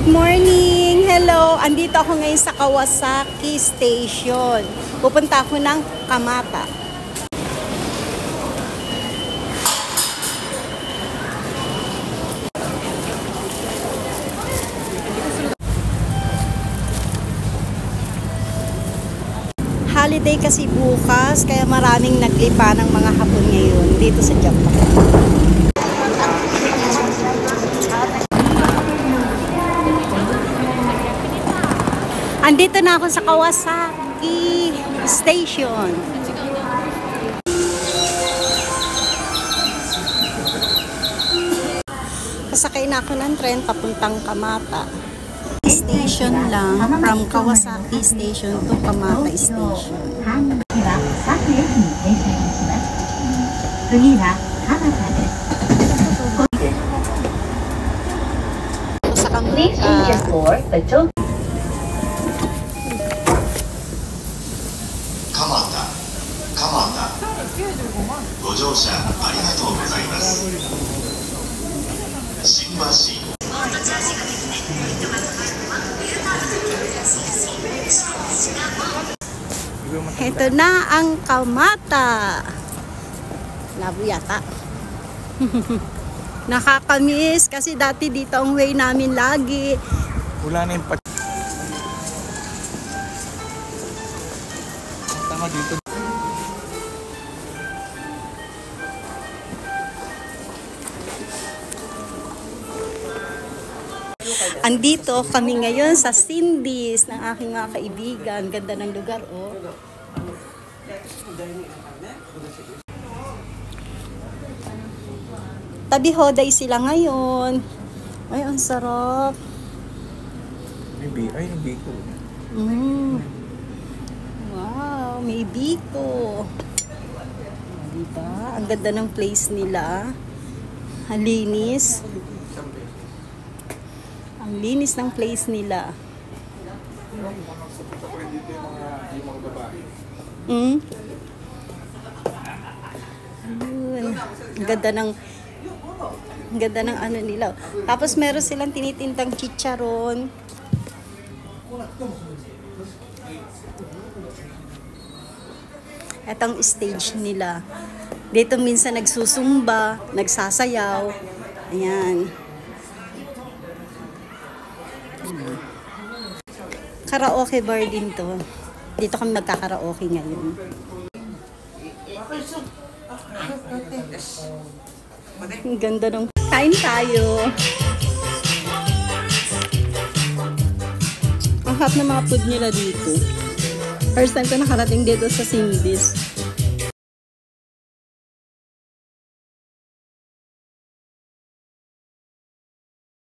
Good morning! Hello! Andito ako ngayon sa Kawasaki Station. Pupunta ako ng Kamata. Holiday kasi bukas, kaya maraming naglipa ng mga Hapon ngayon dito sa Japan. Andito na ako sa Kawasaki Station. Kasakay na ako ng tren papuntang Kamata. Station lang from Kawasaki Station to Kamata Station. Sa Kamata. ご乗車ありがとうございます。新橋。Ito na ang Kamata. Labo yata. Nakakamiss kasi dati dito ang way namin lagi. Wala na yung tama dito. Andito kami ngayon sa Cindy's ng aking mga kaibigan. Ganda ng lugar, oh. Tabi Hoday sila ngayon. Ay, ang sarap. May biko. Wow, may biko. Diba? Ang ganda ng place nila. Ang linis. Ang linis ng place nila. Ayun. Ang ganda ng ano nila. Tapos meron silang tinitintang chicharon. Etong stage nila. Dito minsan nagsusumba, nagsasayaw. Ayan. Karaoke bar din to. Dito kami magkakaraoke ngayon. Ang ganda ng kain tayo. Ang hot na mga food nila dito. First time ko nakarating dito sa Cindy's.